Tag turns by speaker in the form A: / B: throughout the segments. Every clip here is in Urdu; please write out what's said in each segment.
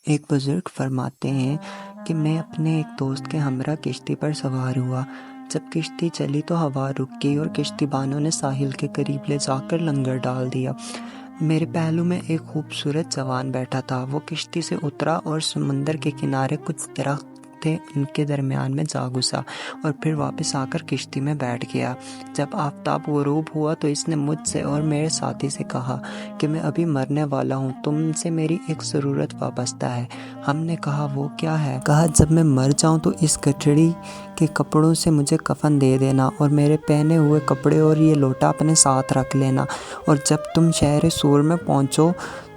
A: ایک بزرگ فرماتے ہیں کہ میں اپنے ایک دوست کے ہمراہ کشتی پر سوار ہوا۔ جب کشتی چلی تو ہوا رک گئی اور کشتی بانوں نے ساحل کے قریب لے جا کر لنگر ڈال دیا۔ میرے پہلو میں ایک خوبصورت جوان بیٹھا تھا۔ وہ کشتی سے اترا اور سمندر کے کنارے کچھ درخت تھے، ان کے درمیان میں جا گھسا اور پھر واپس آ کر کشتی میں بیٹھ گیا۔ جب آفتاب غروب ہوا تو اس نے مجھ سے اور میرے ساتھی سے کہا کہ میں ابھی مرنے والا ہوں، تم سے میری ایک ضرورت وابستہ ہے۔ ہم نے کہا وہ کیا ہے؟ کہا جب میں مر جاؤں تو اس گٹھڑی کے کپڑوں سے مجھے کفن دے دینا اور میرے پہنے ہوئے کپڑے اور یہ لوٹا اپنے ساتھ رکھ لینا، اور جب تم شہر سور میں پہنچو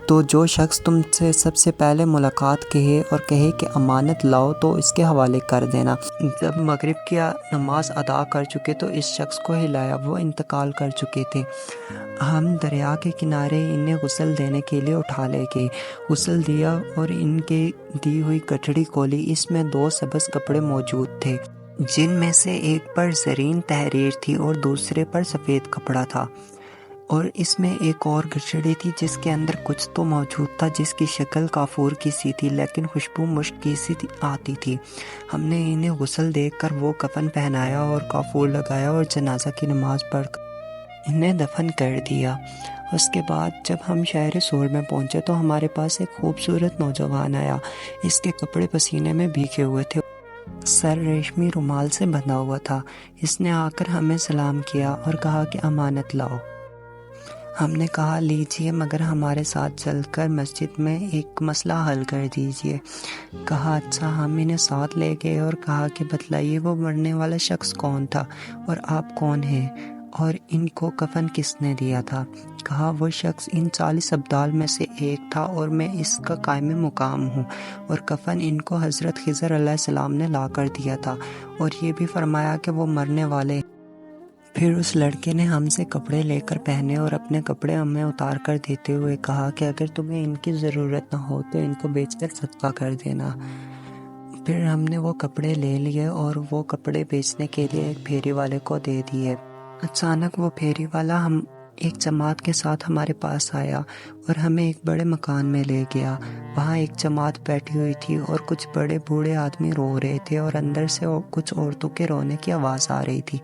A: تو جو شخص تم سے سب سے پہلے ملاقات کہے کہ امانت لاؤ تو اس کے حوالے کر دینا۔ جب مغرب کی نماز ادا کر چکے تو اس شخص کو ہلایا، وہ انتقال کر چکے تھے۔ ہم دریا کے کنارے انہیں غسل دینے کے لیے اٹھا لے گئے، غسل دیا اور ان کے دی ہوئی گٹھڑی کھولی۔ اس میں 2 سبز کپڑے موجود تھے، جن میں سے ایک پر زرین تحریر تھی اور دوسرے پر سفید کپڑا تھا، اور اس میں ایک اور گٹھڑی تھی جس کے اندر کچھ تو موجود تھا، جس کی شکل کافور کی سی تھی لیکن خوشبو مشک کی سی آتی تھی۔ ہم نے انہیں غسل دے کر وہ کفن پہنایا اور کافور لگایا اور جنازہ کی نماز پڑھ کر انہیں دفن کر دیا۔ اس کے بعد جب ہم شہر سور میں پہنچے تو ہمارے پاس ایک خوبصورت نوجوان آیا۔ اس کے کپڑے پسینے میں بھیگے ہوئے تھے، سر ریشمی رومال سے بندھا ہوا تھا۔ اس نے آ کر ہمیں سلام کیا اور کہا کہ امانت لاؤ۔ ہم نے کہا لیجئے، مگر ہمارے ساتھ چل کر مسجد میں ایک مسئلہ حل کر دیجئے۔ کہا اچھا۔ ہم انہیں ساتھ لے گئے اور کہا کہ بتلائیے وہ مرنے والا شخص کون تھا اور آپ کون ہیں، اور ان کو کفن کس نے دیا تھا؟ کہا وہ شخص ان 40 ابدال میں سے ایک تھا اور میں اس کا قائم مقام ہوں، اور کفن ان کو حضرت خضر علیہ السلام نے لا کر دیا تھا، اور یہ بھی فرمایا کہ وہ مرنے والے ہیں۔ پھر اس لڑکے نے ہم سے کپڑے لے کر پہنے اور اپنے کپڑے ہمیں اتار کر دیتے ہوئے کہا کہ اگر تمہیں ان کی ضرورت نہ ہو تو ان کو بیچ کر صدقہ کر دینا۔ پھر ہم نے وہ کپڑے لے لیے اور وہ کپڑے بیچنے کے لیے ایک پھیری والے کو دے دیے۔ اچانک وہ پھیری والا ایک جماعت کے ساتھ ہمارے پاس آیا اور ہمیں ایک بڑے مکان میں لے گیا۔ وہاں ایک جماعت بیٹھی ہوئی تھی اور کچھ بڑے بوڑھے آدمی رو رہے تھے اور اندر سے کچھ عورتوں کے رونے کی آواز آ رہی تھی۔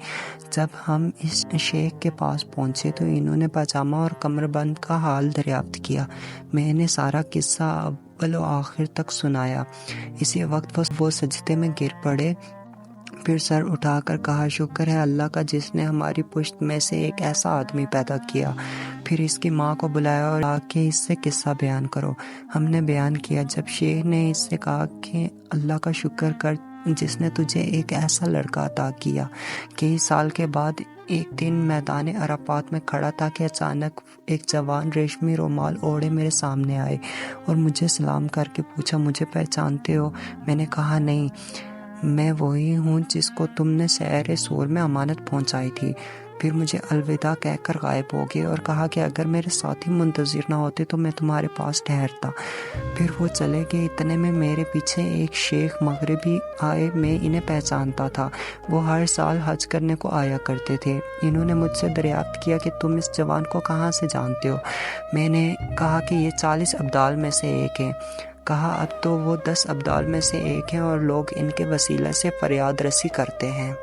A: جب ہم اس شیخ کے پاس پہنچے تو انہوں نے پاجامہ اور کمر بند کا حال دریافت کیا۔ میں نے سارا قصہ اول و آخر تک سنایا۔ اسی وقت وہ سجدے میں گر پڑے، پھر سر اٹھا کر کہا شکر ہے اللہ کا جس نے ہماری پشت میں سے ایک ایسا آدمی پیدا کیا۔ پھر اس کی ماں کو بلایا اور کہا کہ اس سے قصہ بیان کرو۔ ہم نے بیان کیا۔ جب شیخ نے اس سے کہا کہ اللہ کا شکر کر جس نے تجھے ایک ایسا لڑکا عطا کیا۔ کئی سال کے بعد ایک دن میدان عرفات میں کھڑا تھا کہ اچانک ایک جوان ریشمی رومال اوڑھے میرے سامنے آئے اور مجھے سلام کر کے پوچھا مجھے پہچانتے ہو؟ میں نے کہا نہیں، میں وہی ہوں جس کو تم نے شہر سور میں امانت پہنچائی تھی۔ پھر مجھے الوداع کہہ کر غائب ہو گئے اور کہا کہ اگر میرے ساتھی منتظر نہ ہوتے تو میں تمہارے پاس ٹھہرتا۔ پھر وہ چلے گئے۔ اتنے میں میرے پیچھے ایک شیخ مغربی آئے، میں انہیں پہچانتا تھا، وہ ہر سال حج کرنے کو آیا کرتے تھے۔ انہوں نے مجھ سے دریافت کیا کہ تم اس جوان کو کہاں سے جانتے ہو؟ میں نے کہا کہ یہ 40 ابدال میں سے ایک ہے۔ کہا اب تو وہ 10 ابدال میں سے ایک ہیں اور لوگ ان کے وسیلے سے فریاد رسی کرتے ہیں۔